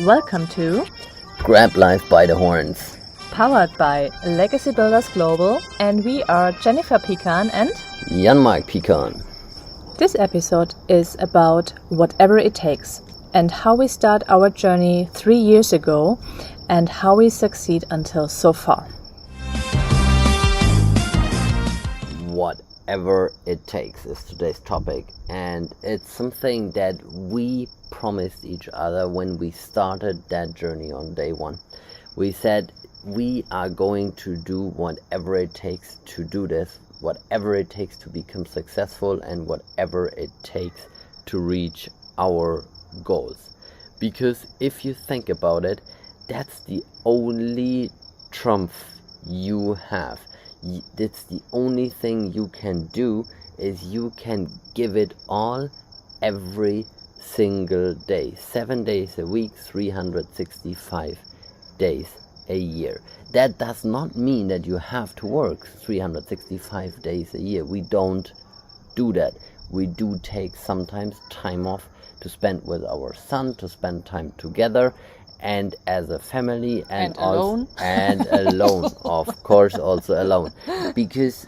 Welcome to Grab Life by the Horns. Powered by LegacyBuilders Global, and we are Jennifer Pecan and Jan-Mark Pecan. This episode is about whatever it takes and how we start our journey 3 years ago and how we succeed until so far. Whatever it takes is today's topic, and it's something that we promised each other when we started that journey on day one. We said we are going to do whatever it takes to do this, whatever it takes to become successful, and whatever it takes to reach our goals. Because if you think about it, that's the only trump you have. That's the only thing you can do, is you can give it all every single day, 7 days a week, 365 days a year. That does not mean that you have to work 365 days a year. We don't do that. We do take sometimes time off to spend with our son, to spend time together, and as a family, and alone. And alone, of course, also alone, because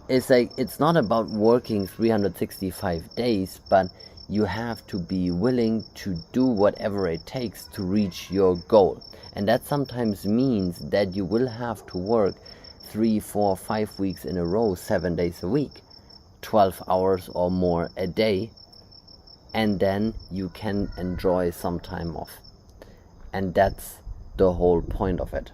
it's not about working 365 days, but you have to be willing to do whatever it takes to reach your goal. And that sometimes means that you will have to work 3, 4, 5 weeks in a row, 7 days a week, 12 hours or more a day, and then you can enjoy some time off. And that's the whole point of it.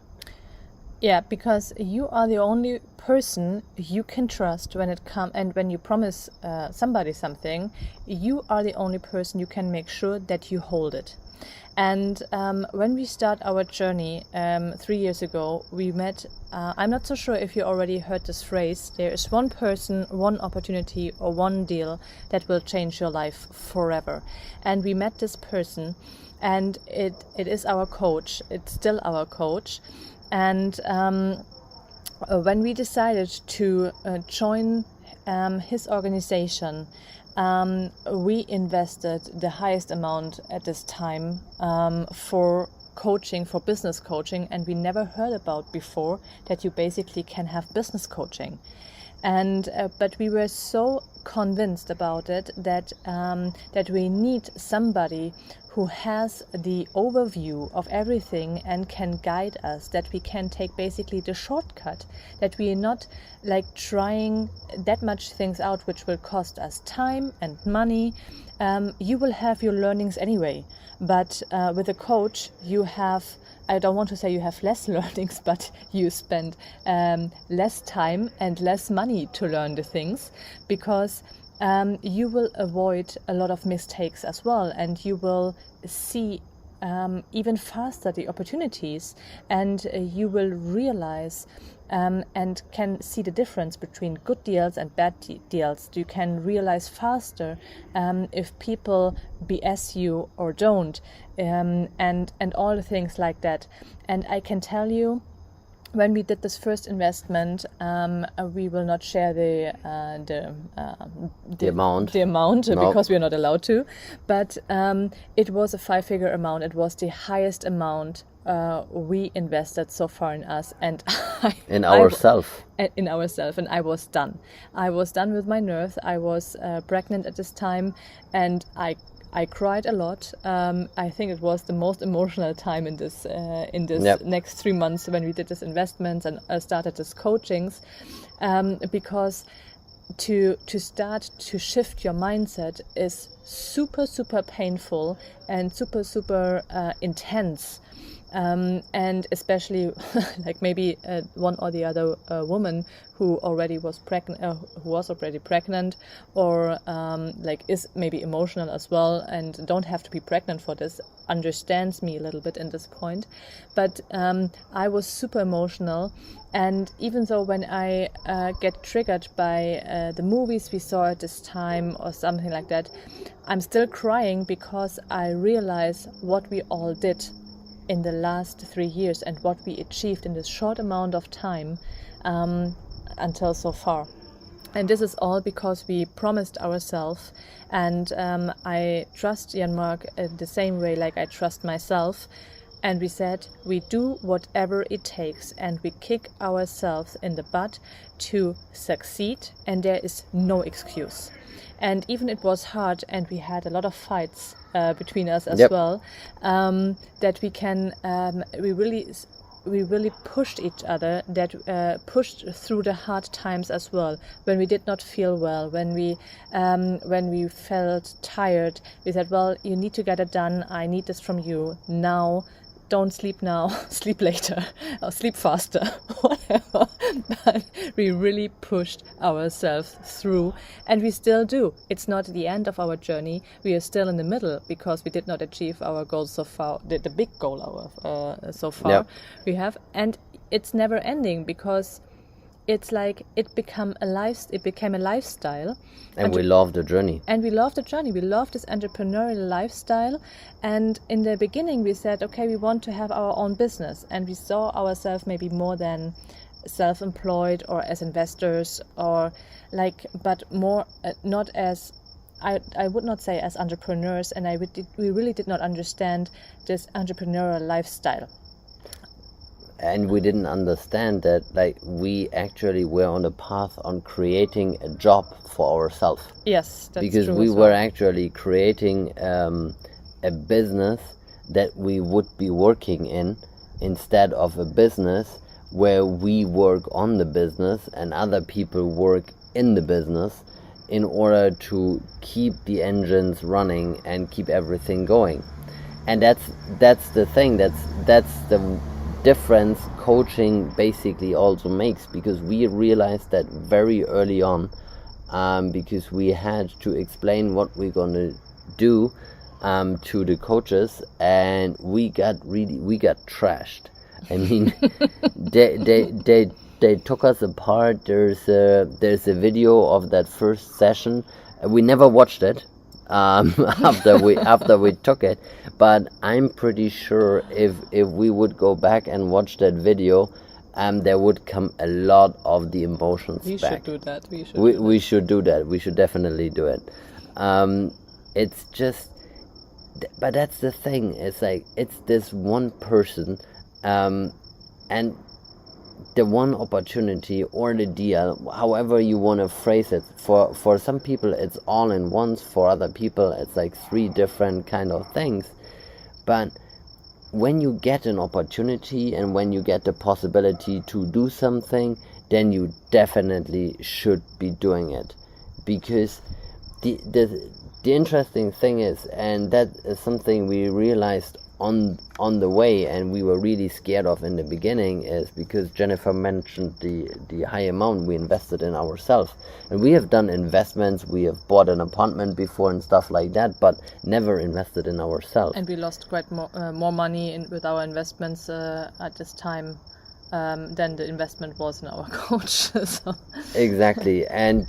Yeah, because you are the only person you can trust when it comes, and when you promise somebody something, you are the only person you can make sure that you hold it. And when we start our journey 3 years ago, we met, I'm not so sure if you already heard this phrase, there is one person, one opportunity or one deal that will change your life forever. And we met this person, and it is our coach, it's still our coach. And when we decided to join his organization, we invested the highest amount at this time for coaching, for business coaching, and we never heard about before that you basically can have business coaching. And but we were so convinced about it that we need somebody who has the overview of everything and can guide us, that we can take basically the shortcut, that we are not like trying that much things out which will cost us time and money. You will have your learnings anyway, but with a coach you have, I don't want to say you have less learnings, but you spend less time and less money to learn the things, because you will avoid a lot of mistakes as well, and you will see even faster the opportunities, and you will realize and can see the difference between good deals and bad deals. You can realize faster if people BS you or don't, and all the things like that. And I can tell you, when we did this first investment, we will not share the amount no. Because we are not allowed to. But it was a 5-figure amount. It was the highest amount we invested so far in us, and in ourselves. And I was done. I was done with my nerves. I was pregnant at this time, and I cried a lot. I think it was the most emotional time in this yep. Next 3 months when we did this investment and started this coachings, because to start to shift your mindset is super painful and super intense. And especially like maybe one or the other woman who already was pregnant, or like is maybe emotional as well and don't have to be pregnant for this, understands me a little bit in this point. But I was super emotional, and even though when I get triggered by the movies we saw at this time or something like that, I'm still crying because I realize what we all did in the last 3 years and what we achieved in this short amount of time until so far. And this is all because we promised ourselves, and I trust Jan-Mark the same way like I trust myself. And we said we do whatever it takes, and we kick ourselves in the butt to succeed, and there is no excuse. And even it was hard, and we had a lot of fights between us as well, that we really pushed each other, that pushed through the hard times as well. When we did not feel well, when we felt tired, we said, well, you need to get it done. I need this from you now. Don't sleep now, sleep later, or sleep faster, whatever. But we really pushed ourselves through, and we still do. It's not the end of our journey. We are still in the middle because we did not achieve our goals so far, the big goal so far we have. And it's never ending because it's like it became a lifestyle. And we love the journey. And we love the journey. We love this entrepreneurial lifestyle. And in the beginning, we said, okay, we want to have our own business. And we saw ourselves maybe more than self-employed or as investors, or but more not as, I would not say as entrepreneurs. And we really did not understand this entrepreneurial lifestyle. And we didn't understand that we actually were on a path on creating a job for ourselves. Yes, that's because true. We were actually creating a business that we would be working in, instead of a business where we work on the business and other people work in the business, in order to keep the engines running and keep everything going. And that's the thing. That's the difference coaching basically also makes, because we realized that very early on, because we had to explain what we're gonna do to the coaches, and we got trashed. I mean, they took us apart. There's a video of that first session. We never watched it after we took it, but I'm pretty sure if we would go back and watch that video, there would come a lot of the emotions back. Should do that. We should do that. We should definitely do it. It's just, but that's the thing. It's like it's this one person, and the one opportunity or the deal, however you want to phrase it. For some people it's all in once, for other people it's like 3 different kind of things. But when you get an opportunity and when you get the possibility to do something, then you definitely should be doing it. Because the interesting thing is, and that is something we realized on the way, and we were really scared of in the beginning, is because Jennifer mentioned the high amount we invested in ourselves. And we have done investments, we have bought an apartment before and stuff like that, but never invested in ourselves. And we lost quite more money with our investments at this time than the investment was in our coach. So. Exactly. And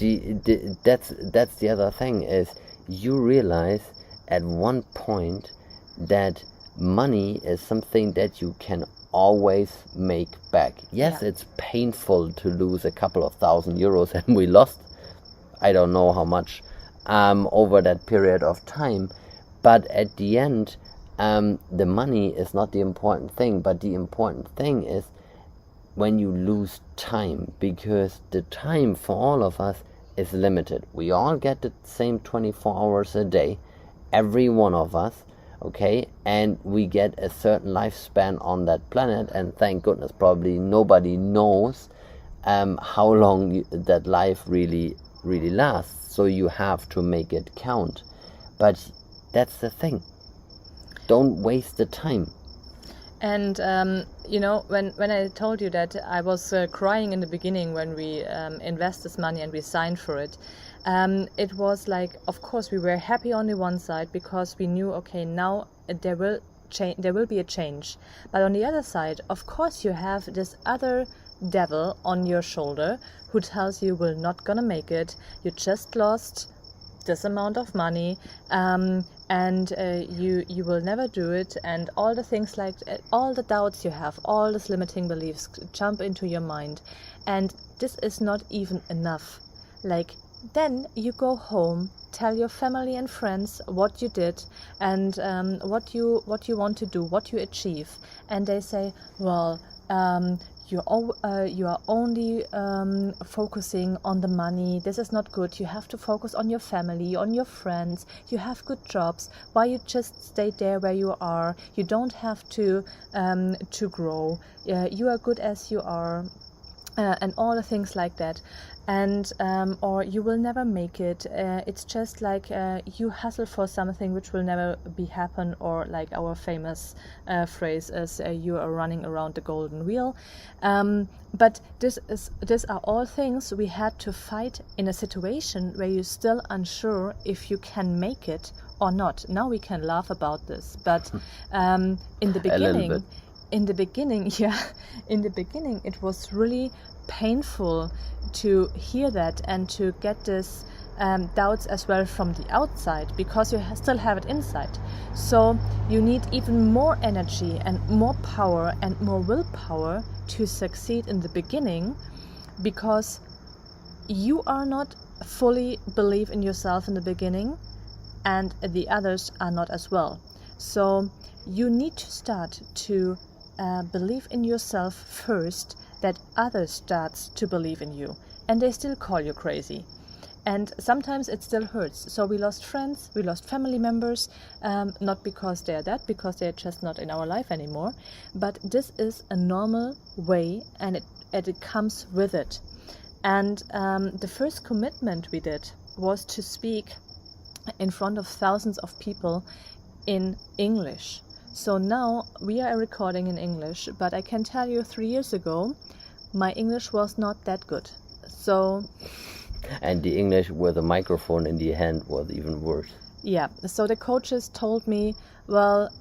that's the other thing, is you realize at one point that money is something that you can always make back. Yes, it's painful to lose a couple of €1,000, and we lost I don't know how much over that period of time. But at the end, the money is not the important thing, but the important thing is when you lose time, because the time for all of us is limited. We all get the same 24 hours a day, every one of us. Okay, and we get a certain lifespan on that planet, and thank goodness probably nobody knows how long that life really lasts, so you have to make it count. But that's the thing, don't waste the time. And when I told you that I was crying in the beginning when we invest this money and we signed for it, it was like, of course we were happy on the one side because we knew, okay, now there will be a change. But on the other side, of course, you have this other devil on your shoulder who tells you you're not gonna make it, you just lost this amount of money, and you will never do it, and all the things like all the doubts you have, all these limiting beliefs jump into your mind. And this is not even enough. like then you go home, tell your family and friends what you did and what you want to do, what you achieve, and they say, well, you are only focusing on the money. This is not good. You have to focus on your family, on your friends. You have good jobs. Why you just stay there where you are? You don't have to grow. You are good as you are. And all the things like that, and or you will never make it. It's just like you hustle for something which will never be happen, or like our famous phrase is you are running around the golden wheel. But these are all things we had to fight in a situation where you're still unsure if you can make it or not. Now we can laugh about this, but in the beginning. In the beginning, it was really painful to hear that and to get this doubts as well from the outside, because you still have it inside. So you need even more energy and more power and more willpower to succeed in the beginning, because you are not fully believe in yourself in the beginning, and the others are not as well. So you need to start to believe in yourself first, that others starts to believe in you, and they still call you crazy, and sometimes it still hurts. So we lost friends, we lost family members, not because they're dead, because they're just not in our life anymore, but this is a normal way, and it comes with it. And the first commitment we did was to speak in front of thousands of people in English. So now we are recording in English, but I can tell you 3 years ago, my English was not that good. So, and the English with a microphone in the hand was even worse. Yeah, so the coaches told me, well,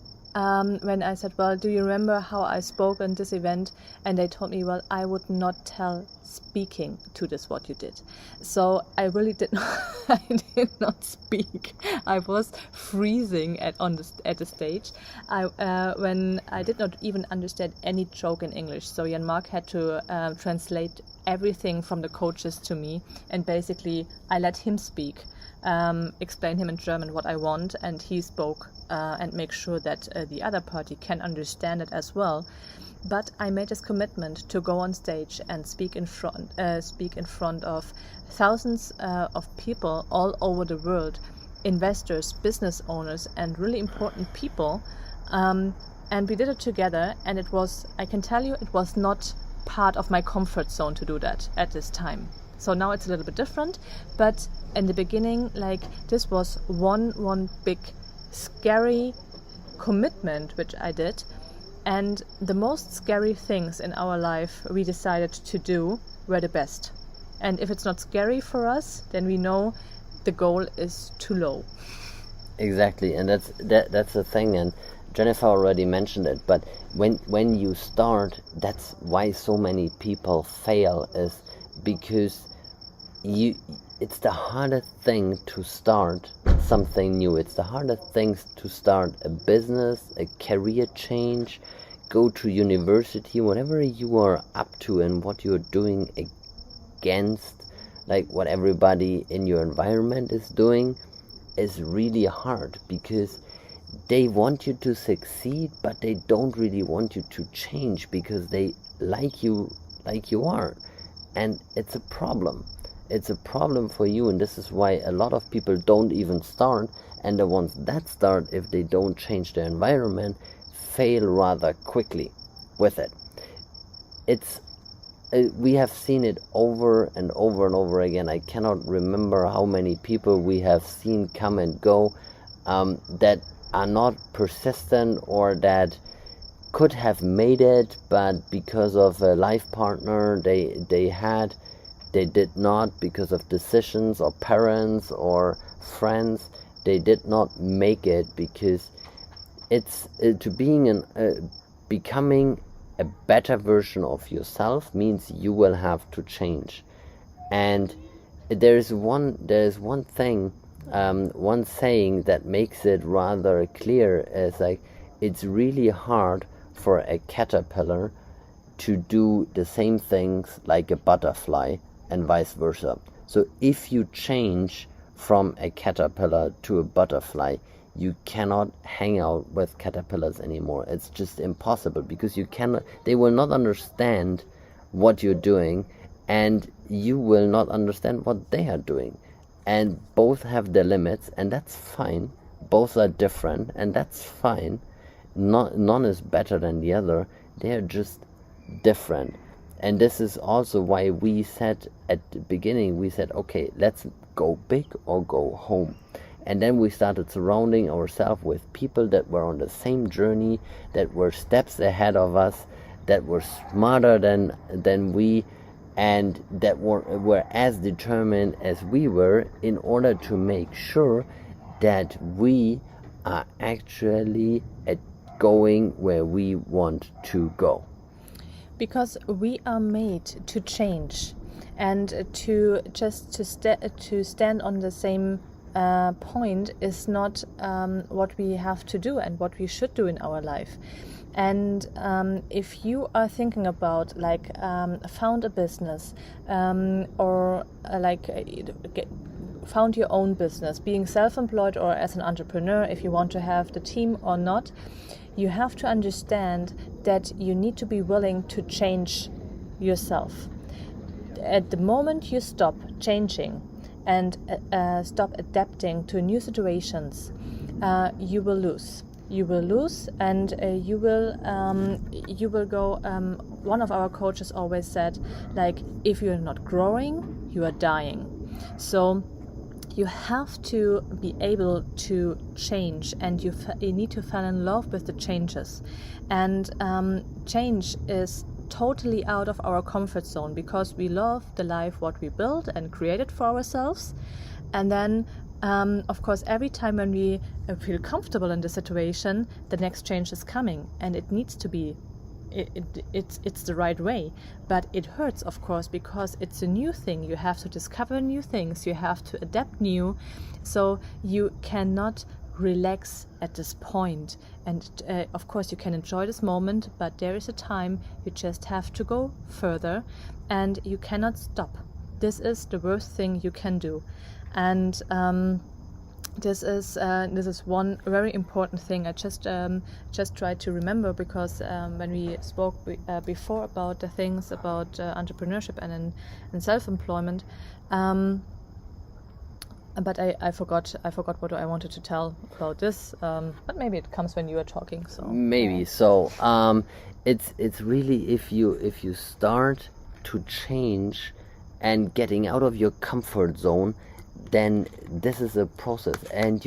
when I said, well, do you remember how I spoke in this event? And they told me, well, I would not tell speaking to this what you did. So I really did not, I did not speak. I was freezing at the stage. When I did not even understand any joke in English. So Jan Mark had to translate everything from the coaches to me, and basically I let him speak. Explain him in German what I want, and he spoke and make sure that the other party can understand it as well. But I made this commitment to go on stage and speak in front of thousands of people all over the world, investors, business owners, and really important people. And we did it together, and it was, I can tell you, it was not part of my comfort zone to do that at this time. So now it's a little bit different, but in the beginning, like, this was one big scary commitment which I did, and the most scary things in our life we decided to do were the best. And if it's not scary for us, then we know the goal is too low. Exactly, and that's the thing, and Jennifer already mentioned it, but when you start, that's why so many people fail, is because it's the hardest thing to start something new. It's the hardest things to start a business, a career change, go to university, whatever you are up to and what you're doing against, like what everybody in your environment is doing, is really hard, because they want you to succeed, but they don't really want you to change, because they like you are, and it's a problem. It's a problem for you, and this is why a lot of people don't even start, and the ones that start, if they don't change their environment, fail rather quickly with it. We have seen it over and over and over again. I cannot remember how many people we have seen come and go that are not persistent, or that could have made it, but because of a life partner they did not, because of decisions or parents or friends, they did not make it, because it's becoming a better version of yourself means you will have to change. And there's one thing, one saying that makes it rather clear, is like, it's really hard for a caterpillar to do the same things like a butterfly, and vice versa. So if you change from a caterpillar to a butterfly, you cannot hang out with caterpillars anymore. It's just impossible, because they will not understand what you're doing, and you will not understand what they are doing. And both have their limits, and that's fine. Both are different, and that's fine. None is better than the other. They are just different. And this is also why we said at the beginning, okay, let's go big or go home. And then we started surrounding ourselves with people that were on the same journey, that were steps ahead of us, that were smarter than we, and that were as determined as we were, in order to make sure that we are actually going where we want to go. Because we are made to change, and to stand on the same point is not what we have to do and what we should do in our life. And if you are thinking about found a business, or found your own business, being self-employed or as an entrepreneur, if you want to have the team or not, you have to understand that you need to be willing to change yourself. At the moment you stop changing and stop adapting to new situations, you will lose. You will lose, and you will go. One of our coaches always said, if you're not growing, you are dying. So you have to be able to change, and you need to fall in love with the changes. And change is totally out of our comfort zone, because we love the life what we built and created for ourselves. And then of course, every time when we feel comfortable in the situation, the next change is coming, and it needs to be it's the right way. But it hurts, of course, because it's a new thing. You have to discover new things, you have to adapt new, so you cannot relax at this point. And of course you can enjoy this moment, but there is a time you just have to go further, and you cannot stop. This is the worst thing you can do. And this is one very important thing I just tried to remember, because when we spoke before about the things about entrepreneurship and self-employment, but I forgot what I wanted to tell about this. But maybe it comes when you are talking. So maybe yeah. So it's really, if you start to change and getting out of your comfort zone, then this is a process, and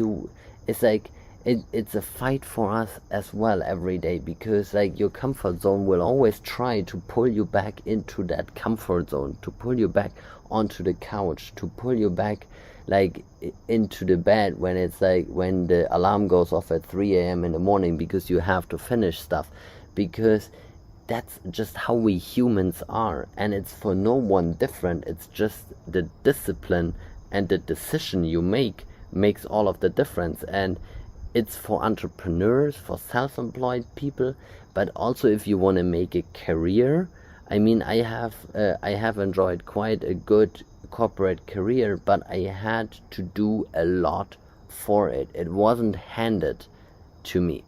it's a fight for us as well every day, because your comfort zone will always try to pull you back into that comfort zone, to pull you back onto the couch, to pull you back into the bed when it's when the alarm goes off at 3 a.m. in the morning, because you have to finish stuff, because that's just how we humans are, and it's for no one different. It's just the discipline and the decision you makes all of the difference. And it's for entrepreneurs, for self-employed people, but also if you want to make a career. I mean, I have enjoyed quite a good corporate career, but I had to do a lot for it. It wasn't handed to me,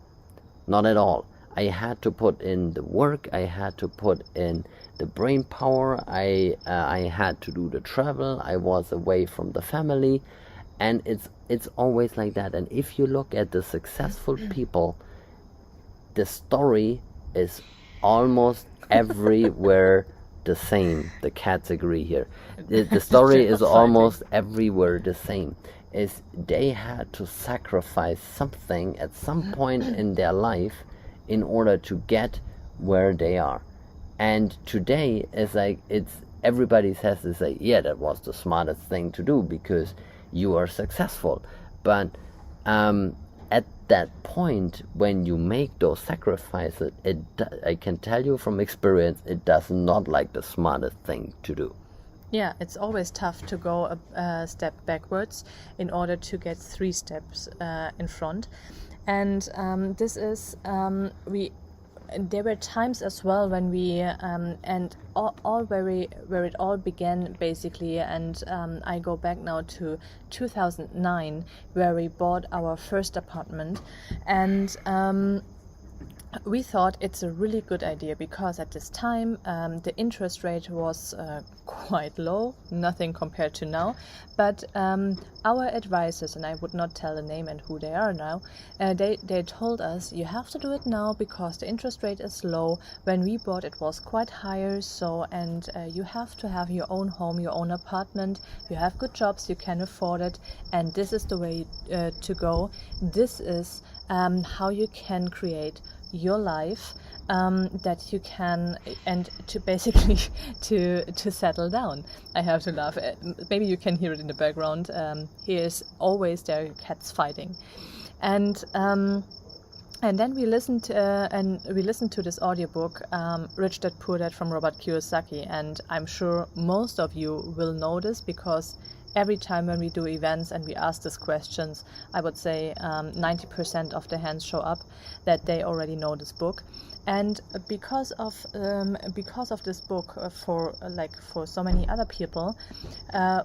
not at all. I had to put in the work, I had to put in the brain power, I had to do the travel, I was away from the family, and it's always like that. And if you look at the successful people, the story is almost everywhere the same. The cats agree here. The story is almost everywhere the same. Is they had to sacrifice something at some point in their life in order to get where they are. And today is everybody says yeah, that was the smartest thing to do because you are successful. But at that point when you make those sacrifices, I can tell you from experience, it does not like the smartest thing to do. Yeah, it's always tough to go a step backwards in order to get 3 steps in front. And this is there were times as well when we and all where it all began basically, and I go back now to 2009 where we bought our first apartment, and we thought it's a really good idea because at this time the interest rate was quite low, nothing compared to now, but our advisors, and I would not tell the name and who they are now, they told us you have to do it now because the interest rate is low. When we bought it was quite higher, so and you have to have your own home, your own apartment, you have good jobs, you can afford it, and this is the way to go. This is how you can create your life, that you can, and to basically to settle down. I have to laugh. Maybe you can hear it in the background. Here is always there are cats fighting, and then we listened to this audiobook, Rich Dad Poor Dad from Robert Kiyosaki, and I'm sure most of you will know this because every time when we do events and we ask these questions, I would say 90% of the hands show up that they already know this book. And because of this book, for so many other people,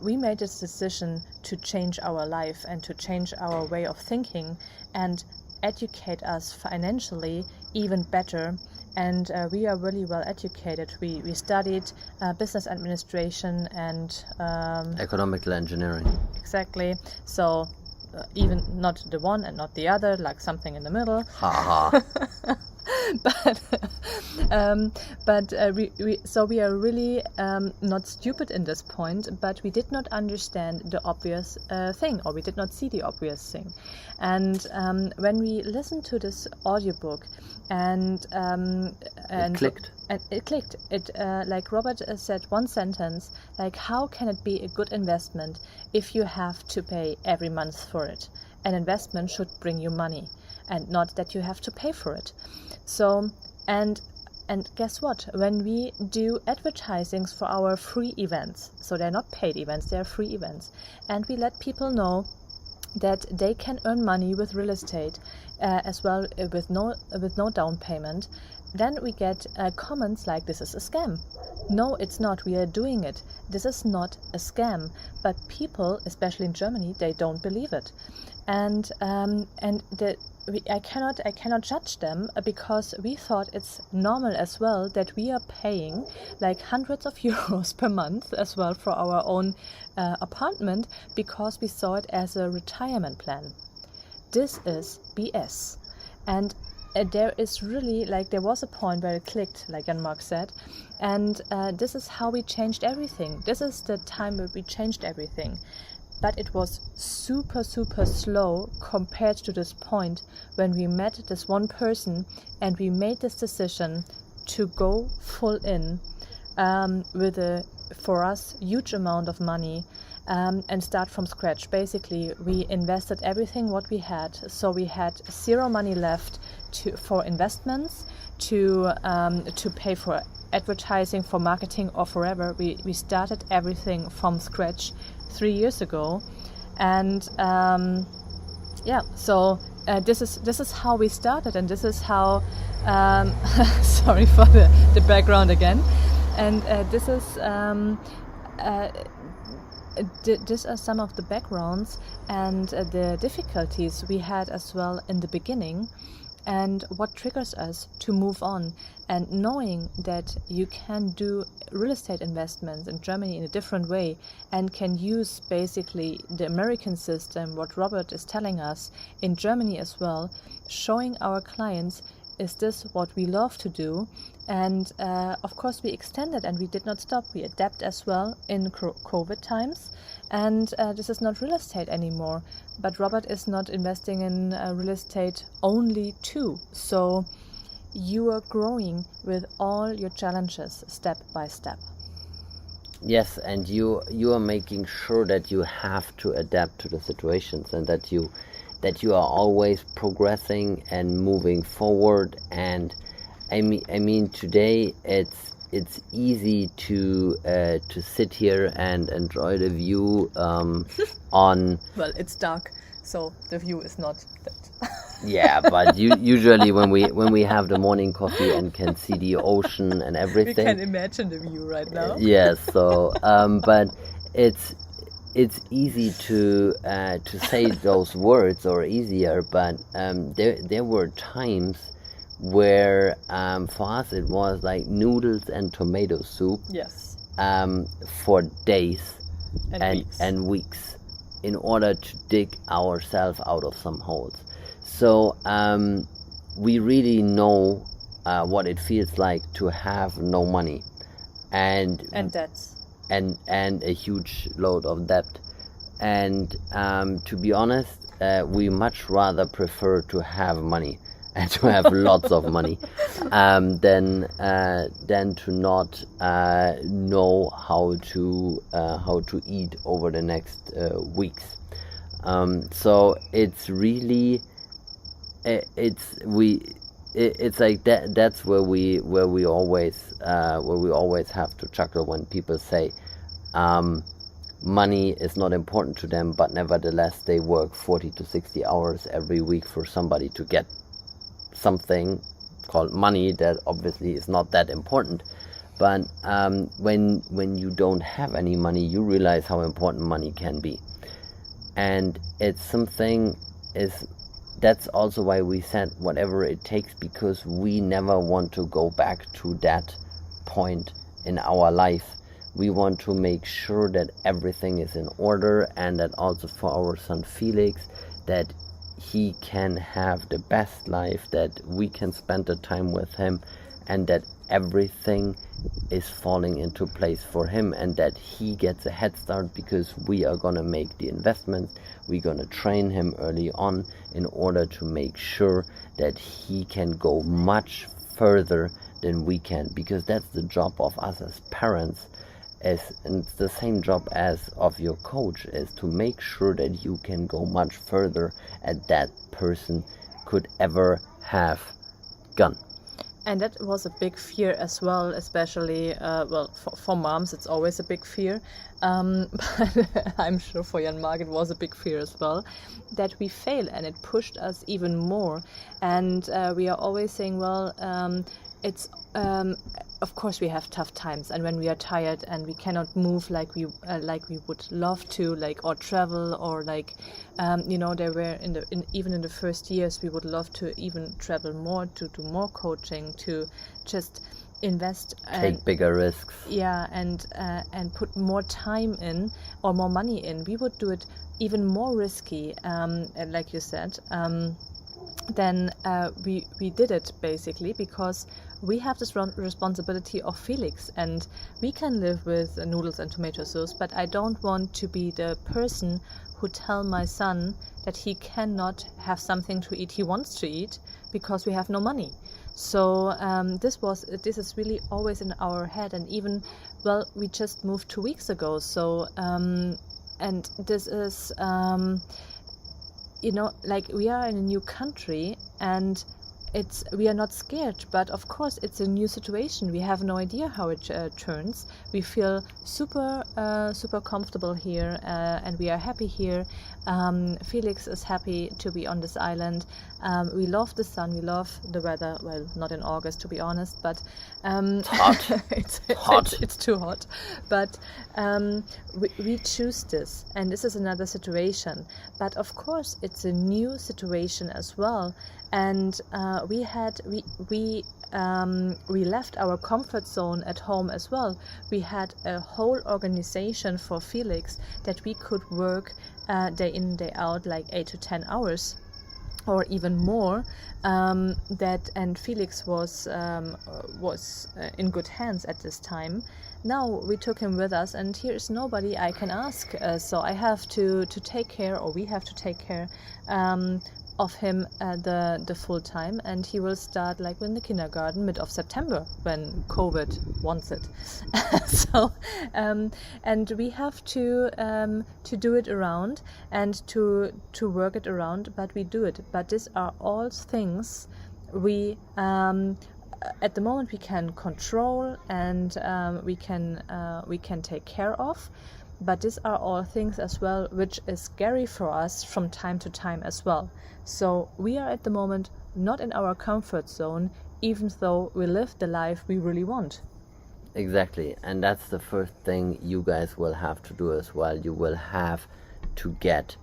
we made this decision to change our life and to change our way of thinking and educate us financially even better. And we are really well educated. We studied business administration and economical engineering. Exactly. So even not the one and not the other, like something in the middle. So we are really not stupid in this point, but we did not understand the obvious thing, or we did not see the obvious thing. And when we listened to this audiobook, and it clicked. And it clicked. It like Robert said one sentence, like, how can it be a good investment if you have to pay every month for it? An investment should bring you money, and not that you have to pay for it. So, and guess what? When we do advertisings for our free events, so they're not paid events, they're free events, and we let people know that they can earn money with real estate as well, with no down payment, then we get comments like, this is a scam. No, it's not. We are doing it. This is not a scam. But people, especially in Germany, they don't believe it. And I cannot judge them because we thought it's normal as well that we are paying like hundreds of euros per month as well for our own apartment because we saw it as a retirement plan. This is BS. And there is really, like, there was a point where it clicked, like Jan-Mark said, and this is how we changed everything. This is the time where we changed everything. But it was super, super slow compared to this point when we met this one person and we made this decision to go full in with a, for us, huge amount of money and start from scratch. Basically, we invested everything what we had. So we had zero money left for investments, to pay for advertising, for marketing, or forever. We started everything from scratch 3 years ago, and so this is how we started, and this is how sorry for the background again, and this is these are some of the backgrounds and the difficulties we had as well in the beginning, and what triggers us to move on. And knowing that you can do real estate investments in Germany in a different way and can use basically the American system, what Robert is telling us, in Germany as well, showing our clients, is this what we love to do? And of course we extended and we did not stop. We adapt as well in COVID times, and this is not real estate anymore. But Robert is not investing in real estate only too. So you are growing with all your challenges step by step. Yes, and you are making sure that you have to adapt to the situations, and that you are always progressing and moving forward. And I mean today it's easy to sit here and enjoy the view on. Well, it's dark, so the view is not that. Yeah, but usually when we have the morning coffee and can see the ocean and We everything. can imagine the view right now. Yes, so but it's easy to say those words, or easier, but there were times where for us it was like noodles and tomato soup Yes. for days And weeks. and weeks in order to dig ourselves out of some holes. So we really know what it feels like to have no money and debts. and a huge load of debt. And to be honest, we much rather prefer to have money and to have lots of money than to not know how to eat over the next weeks. So it's really it's like that. That's where we always have to chuckle when people say money is not important to them, but nevertheless they work 40 to 60 hours every week for somebody to get something called money that obviously is not that important. But when you don't have any money, you realize how important money can be. And it's something that's also why we said whatever it takes, because we never want to go back to that point in our life. We want to make sure that everything is in order, and that also for our son Felix, that he can have the best life, that we can spend the time with him, and that everything is falling into place for him, and that he gets a head start, because we are going to make the investments. We're going to train him early on in order to make sure that he can go much further than we can, because that's the job of us as parents. And it's the same job as of your coach, is to make sure that you can go much further than that person could ever have gone. And that was a big fear as well, especially, for moms, it's always a big fear. But I'm sure for Jan Mark it was a big fear as well, that we fail, and it pushed us even more. And we are always saying, it's of course we have tough times, and when we are tired and we cannot move like we would love to, or travel, or there were even in the first years we would love to even travel more, to do more coaching, to just invest and take bigger risks. Yeah, and put more time in, or more money in. We would do it even more risky, like you said. Then we did it basically because we have this responsibility of Felix, and we can live with noodles and tomato sauce, but I don't want to be the person who tell my son that he cannot have something to eat he wants to eat because we have no money. So this is really always in our head. And even, we just moved 2 weeks ago, so and this is we are in a new country, and we are not scared, but of course it's a new situation. We have no idea how it turns. We feel super comfortable here, and we are happy here. Felix is happy to be on this island. We love the sun, we love the weather. Well, not in August, to be honest, but it's hot. It's too hot. But we choose this, and this is another situation. But of course, it's a new situation as well. And we left our comfort zone at home as well. We had a whole organization for Felix that we could work day in, day out, 8 to 10 hours or even more. And Felix was in good hands at this time. Now we took him with us, and here is nobody I can ask. So I have to take care, or we have to take care of him the full time, and he will start in the kindergarten mid of September when COVID wants it. So and we have to do it around and to work it around, but we do it. But these are all things we at the moment we can control, and we can take care of. But these are all things as well which is scary for us from time to time as well. So we are at the moment not in our comfort zone, even though we live the life we really want. Exactly, and that's the first thing you guys will have to do as well. You will have to get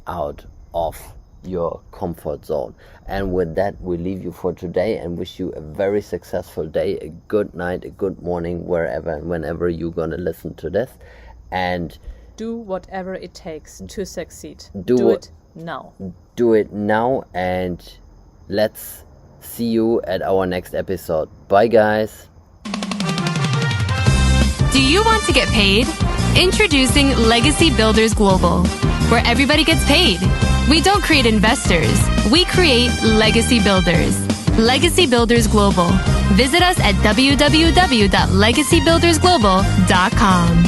out of your comfort zone. And with that, we leave you for today and wish you a very successful day, a good night, a good morning, wherever and whenever you're gonna listen to this. And do whatever it takes to succeed. Do it now. Do it now, and let's see you at our next episode. Bye, guys. Do you want to get paid? Introducing Legacy Builders Global, where everybody gets paid. We don't create investors. We create legacy builders. Legacy Builders Global. Visit us at www.legacybuildersglobal.com.